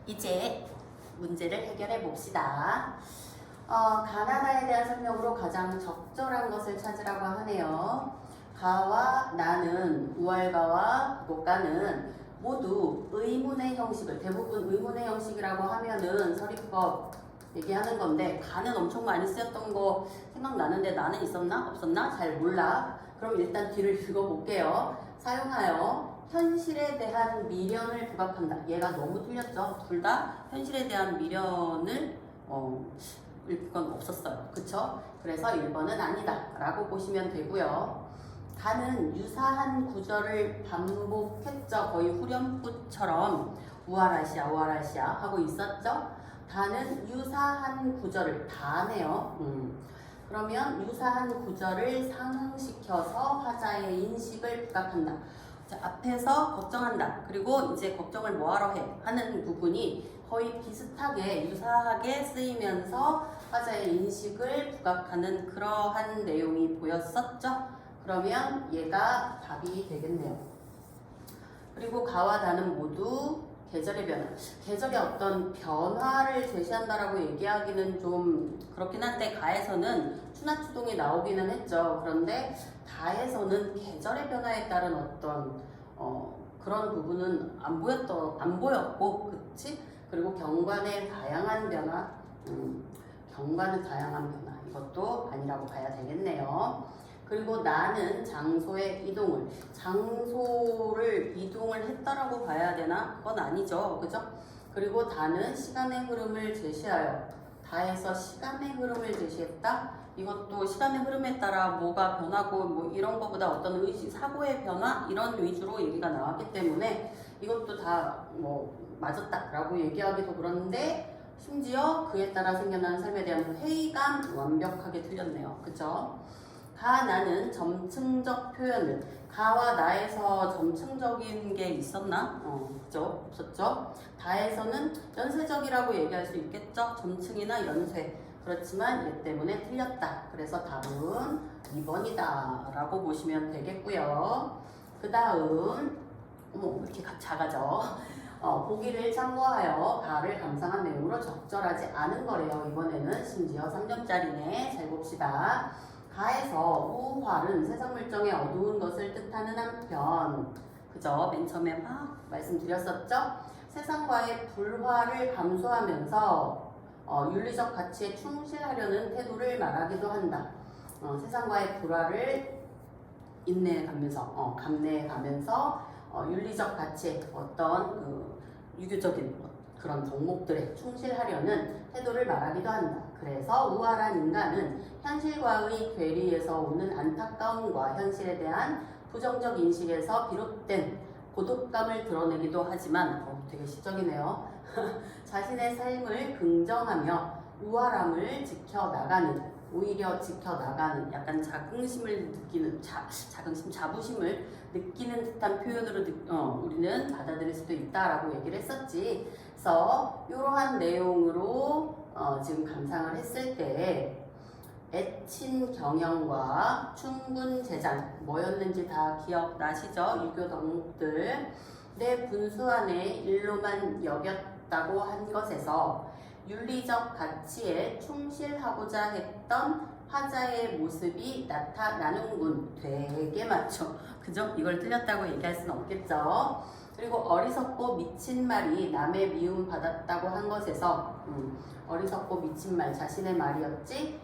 이제 문제를 해결해 봅시다. 가나다에 대한 설명으로 가장 적절한 것을 찾으라고 하네요. 가와 나는, 우알가와 고가는 모두 의문의 형식을, 대부분 의문의 형식이라고 하면은 서리법 얘기하는 건데, 가는 엄청 많이 쓰였던 거 생각나는데 나는 있었나? 없었나? 잘 몰라. 그럼 일단 뒤를 읽어볼게요. 사용하여 현실에 대한 미련을 부각한다. 얘가 너무 틀렸죠? 둘 다 현실에 대한 미련을 읽을 건 없었어요. 그쵸? 그래서 1번은 아니다 라고 보시면 되고요. 가는 유사한 구절을 반복했죠. 거의 후렴구처럼 우아라시아 우아라시아 하고 있었죠. 다는 유사한 구절을 다네요. 그러면 유사한 구절을 상응시켜서 화자의 인식을 부각한다. 자, 앞에서 걱정한다. 그리고 이제 걱정을 뭐하러 해? 하는 부분이 거의 비슷하게 유사하게 쓰이면서 화자의 인식을 부각하는 그러한 내용이 보였었죠. 그러면 얘가 답이 되겠네요. 그리고 가와 다는 모두 계절의 변화. 계절의 어떤 변화를 제시한다라고 얘기하기는 좀 그렇긴 한데 가에서는 추나추동이 나오기는 했죠. 그런데 다에서는 계절의 변화에 따른 어떤 그런 부분은 안 보였고, 그치? 그리고 경관의 다양한 변화, 경관의 다양한 변화 이것도 아니라고 봐야 되겠네요. 그리고 나는 장소의 이동을, 장소를 이동을 했다라고 봐야 되나? 그건 아니죠. 그죠? 그리고 다는 시간의 흐름을 제시하여, 다에서 시간의 흐름을 제시했다? 이것도 시간의 흐름에 따라 뭐가 변하고 뭐 이런 거보다 어떤 의식, 사고의 변화? 이런 위주로 얘기가 나왔기 때문에 이것도 다 뭐 맞았다라고 얘기하기도 그런데 심지어 그에 따라 생겨난 삶에 대한 회의감 완벽하게 틀렸네요. 그죠? 가, 나는 점층적 표현을, 가와 나에서 점층적인 게 있었나? 그죠? 없었죠? 다에서는 연쇄적이라고 얘기할 수 있겠죠? 점층이나 연쇄. 그렇지만 얘 때문에 틀렸다. 그래서 답은 2번이다 라고 보시면 되겠고요. 그 다음, 어머, 이렇게 작아져. 보기를 참고하여 가를 감상한 내용으로 적절하지 않은 거래요. 이번에는 심지어 3점짜리네. 잘 봅시다. 가에서 우활은 세상 물정의 어두운 것을 뜻하는 한편, 그죠? 맨 처음에 막 말씀드렸었죠? 세상과의 불화를 감수하면서 윤리적 가치에 충실하려는 태도를 말하기도 한다. 세상과의 불화를 인내해가면서, 감내해가면서 윤리적 가치에 어떤 유교적인 그런 덕목들에 충실하려는 태도를 말하기도 한다. 그래서 우월한 인간은 현실과의 괴리에서 오는 안타까움과 현실에 대한 부정적 인식에서 비롯된 고독감을 드러내기도 하지만 되게 시적이네요. 자신의 삶을 긍정하며 우월함을 지켜나가는, 오히려 지켜나가는 약간 자긍심을 느끼는, 자부심을 느끼는 듯한 표현으로 우리는 받아들일 수도 있다라고 얘기를 했었지. 그래서 이러한 내용으로 지금 감상을 했을 때 애친 경영과 충분 제장 뭐였는지 다 기억나시죠? 유교 덕목들 내 분수 안에 일로만 여겼다고 한 것에서 윤리적 가치에 충실하고자 했던 화자의 모습이 나타나는군. 되게 맞죠? 그죠? 이걸 틀렸다고 얘기할 수는 없겠죠? 그리고 어리석고 미친 말이 남의 미움 받았다고 한 것에서 어리석고 미친 말 자신의 말이었지?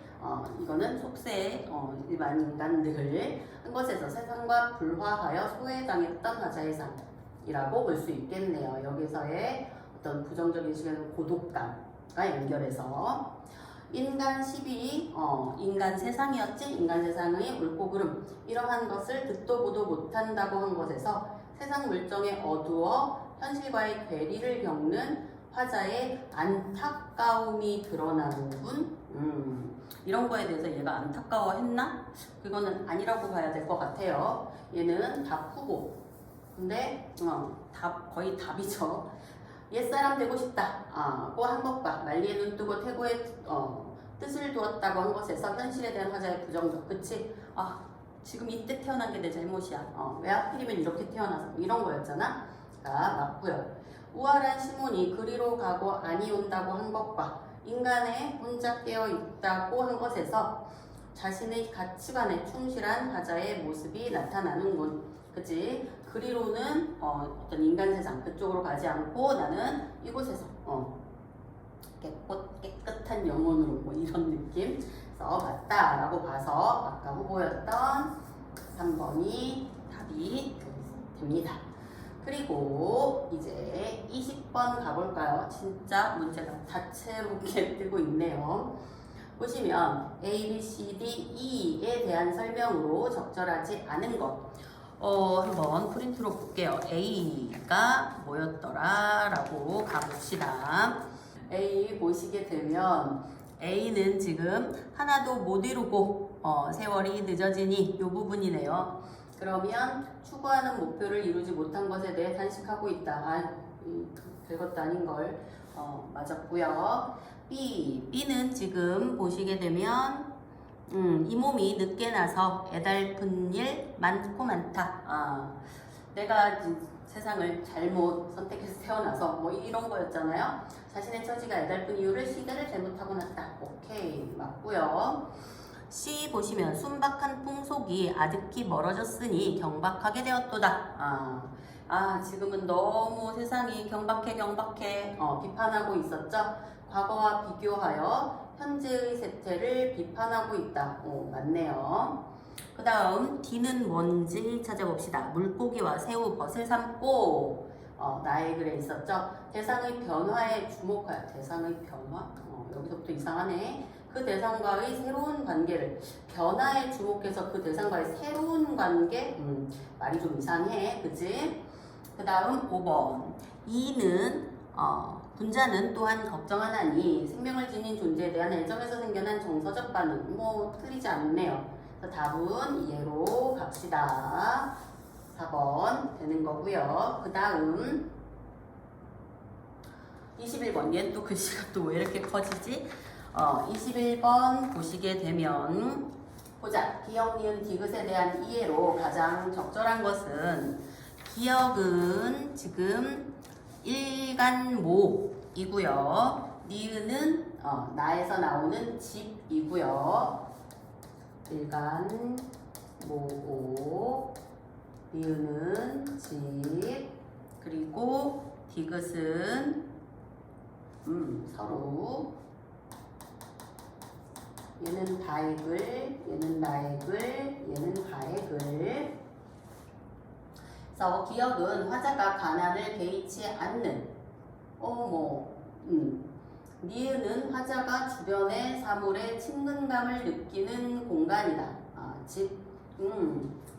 이거는 속세의 일반 인간들 한 것에서 세상과 불화하여 소외당했던 화자의 삶이라고 볼 수 있겠네요. 여기서의 어떤 부정적인 시간은 고독감과 연결해서 인간 12, 인간 세상이었지? 인간 세상의 옳고 그름 이러한 것을 듣도 보도 못한다고 한 것에서 세상 물정에 어두워 현실과의 괴리를 겪는 화자의 안타까움이 드러나는군. 이런 거에 대해서 얘가 안타까워했나? 그거는 아니라고 봐야 될 것 같아요. 얘는 답 후보. 근데 거의 답이죠. 옛사람 되고 싶다고 한 것과 만리의 눈 뜨고 태고의 뜻을 두었다고 한 것에서 현실에 대한 화자의 부정적. 그치? 지금 이때 태어난 게 내 잘못이야. 왜 하필이면 이렇게 태어나서 이런 거였잖아. 자, 맞고요. 우월한 시몬이 그리로 가고 아니 온다고 한 것과 인간의 혼자 깨어 있다고 한 것에서 자신의 가치관에 충실한 화자의 모습이 나타나는군. 그치? 그리로는 어떤 인간 세상 그쪽으로 가지 않고 나는 이곳에서 깨끗한 영혼으로 뭐 이런 느낌 써봤다라고 봐서 아까 후보였던 3번이 답이 됩니다. 그리고 이제 20번 가볼까요? 진짜 문제가 다채롭게 뜨고 있네요. 보시면 A, B, C, D, E에 대한 설명으로 적절하지 않은 것. 한번 프린트로 볼게요. A가 뭐였더라? 라고 가봅시다. A 보시게 되면 A는 지금 하나도 못 이루고 세월이 늦어지니 이 부분이네요. 그러면 추구하는 목표를 이루지 못한 것에 대해 단식하고 있다. 별것도 아닌걸. 맞았고요. B는 지금 보시게 되면 이 몸이 늦게 나서 애달픈 일 많고 많다. 내가 세상을 잘못 선택해서 태어나서 뭐 이런 거였잖아요. 자신의 처지가 애달픈 이유를 시대를 잘못하고 났다. 오케이, 맞고요. C 보시면 순박한 풍속이 아득히 멀어졌으니 경박하게 되었도다. 지금은 너무 세상이 경박해 비판하고 있었죠. 과거와 비교하여 현재의 세태를 비판하고 있다. 맞네요. 그 다음 D는 뭔지 찾아봅시다. 물고기와 새우, 벗을 삶고 나의 글에 있었죠. 대상의 변화에 주목하여. 대상의 변화? 여기서부터 이상하네. 그 대상과의 새로운 관계를 변화에 주목해서 그 대상과의 새로운 관계 말이 좀 이상해. 그치? 그 다음 5번 E는 분자는 또한 걱정하나니 생명을 지닌 존재에 대한 애정에서 생겨난 정서적 반응 뭐 틀리지 않네요. 그래서 답은 이해로 갑시다. 4번 되는 거고요. 그 다음 21번 얘는 또 글씨가 또 왜 이렇게 커지지? 21번 보시게 되면 보자. 기억, 니은, 디귿에 대한 이해로 가장 적절한 것은 기억은 지금 일간모이고요. 니은은 나에서 나오는 집이고요. 일간모 니은은 집 그리고 디귿은 서로 얘는 다의 글, 얘는 나의 글, 얘는 가의 글. 그래서 기억은 화자가 가난을 개의치 않는 니은은 화자가 주변의 사물에 친근감을 느끼는 공간이다. 집.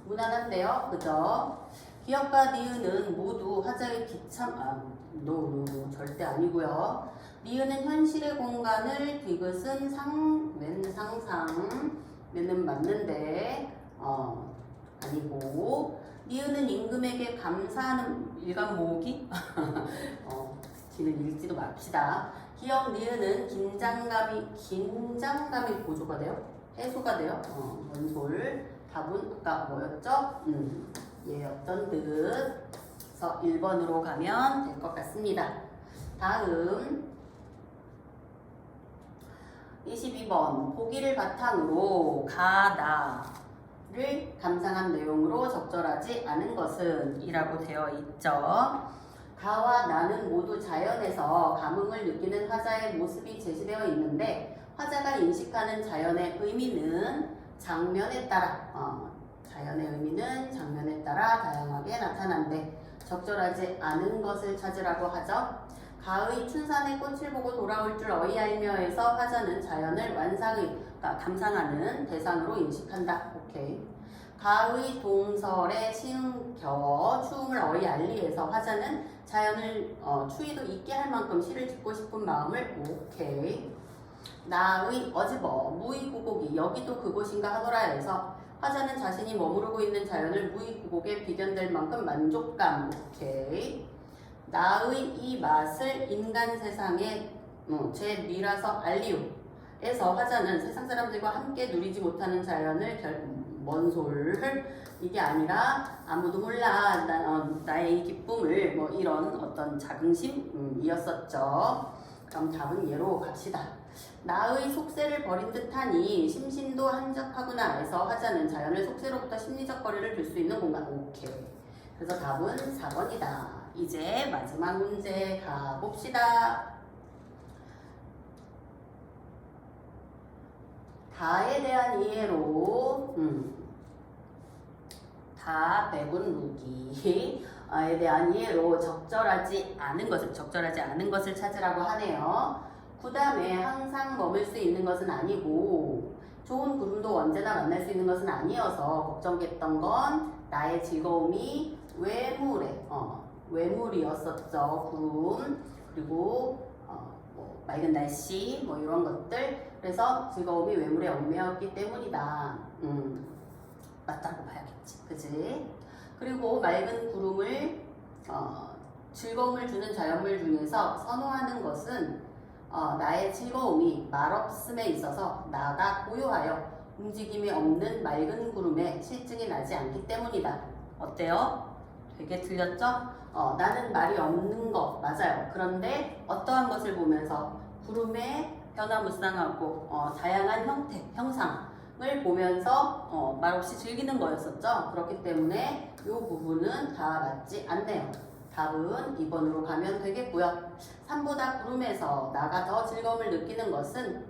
무난한데요. 그죠? 기억과 니은은 모두 화자의 노 절대 아니고요. 니은은 현실의 공간을 디귿은 웬 상상 웬은 맞는데 아니고 니은은 임금에게 감사하는 일간 모으기 뒤는 읽지도 맙시다. 기억 니은은 긴장감이 보조가 돼요? 해소가 돼요? 원솔 답은 아까 뭐였죠? 얘였던 듯. 그래서 1번으로 가면 될 것 같습니다. 다음 22번 보기를 바탕으로 가나를 감상한 내용으로 적절하지 않은 것은 이라고 되어 있죠. 가와 나는 모두 자연에서 감흥을 느끼는 화자의 모습이 제시되어 있는데 화자가 인식하는 자연의 의미는 장면에 따라 다양하게 나타난데 적절하지 않은 것을 찾으라고 하죠. 가의 춘산의 꽃을 보고 돌아올 줄 어이알며에서 화자는 자연을 감상하는 대상으로 인식한다. 오케이. 가의 동설에 시흥 겨워 추움을 어이알리에서 화자는 자연을 추위도 있게 할 만큼 시를 짓고 싶은 마음을 오케이. 나의 어지버 무의구곡이 여기도 그곳인가 하노라에서 화자는 자신이 머무르고 있는 자연을 무의구곡에 비견될 만큼 만족감. 오케이. 나의 이 맛을 인간 세상에 제 미라서 알리오에서 화자는 세상 사람들과 함께 누리지 못하는 자연을 뭔 솔 이게 아니라 아무도 몰라 나의 이 기쁨을 뭐 이런 어떤 자긍심이었었죠. 그럼 답은 얘로 갑시다. 나의 속세를 버린 듯하니 심신도 한적하구나 해서 하자는 자연의 속세로부터 심리적 거리를 둘 수 있는 공간. 오케이. 그래서 답은 4번이다. 이제 마지막 문제 가봅시다. 다에 대한 이해로 다 배분 루기에 대한 이해로 적절하지 않은 것을 찾으라고 하네요. 그 다음에 항상 머물 수 있는 것은 아니고 좋은 구름도 언제나 만날 수 있는 것은 아니어서 걱정했던 건 나의 즐거움이 외물이었었죠. 구름 그리고 뭐 맑은 날씨 뭐 이런 것들. 그래서 즐거움이 외물에 얽매였기 때문이다. 맞다고 봐야겠지. 그치? 그리고 맑은 구름을 즐거움을 주는 자연물 중에서 선호하는 것은 나의 즐거움이 말없음에 있어서 나가 고요하여 움직임이 없는 맑은 구름에 실증이 나지 않기 때문이다. 어때요? 되게 틀렸죠? 나는 말이 없는 것 맞아요. 그런데 어떠한 것을 보면서 구름의 변화무쌍하고 다양한 형태, 형상을 보면서 말없이 즐기는 거였었죠. 그렇기 때문에 이 부분은 다 맞지 않네요. 답은 2번으로 가면 되겠고요. 산보다 구름에서 나가 더 즐거움을 느끼는 것은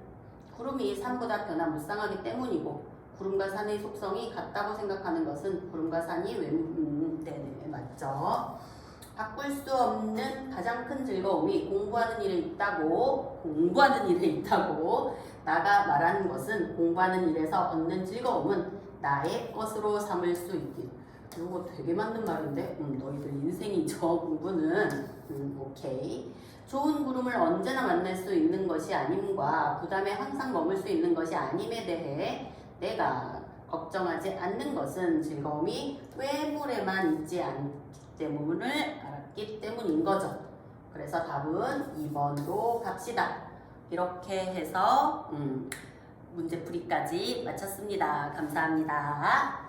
구름이 산보다 변화무쌍하기 때문이고 구름과 산의 속성이 같다고 생각하는 것은 구름과 산이 네네 맞죠. 바꿀 수 없는 가장 큰 즐거움이 공부하는 일에 있다고 나가 말하는 것은 공부하는 일에서 얻는 즐거움은 나의 것으로 삼을 수 있길. 이거 되게 맞는 말인데 너희들 인생이죠. 공부는 오케이. 좋은 구름을 언제나 만날 수 있는 것이 아님과 부담에 항상 머물 수 있는 것이 아님에 대해 내가 걱정하지 않는 것은 즐거움이 외물에만 있지 않기 때문을 알았기 때문인 거죠. 그래서 답은 2번으로 갑시다. 이렇게 해서 문제풀이까지 마쳤습니다. 감사합니다.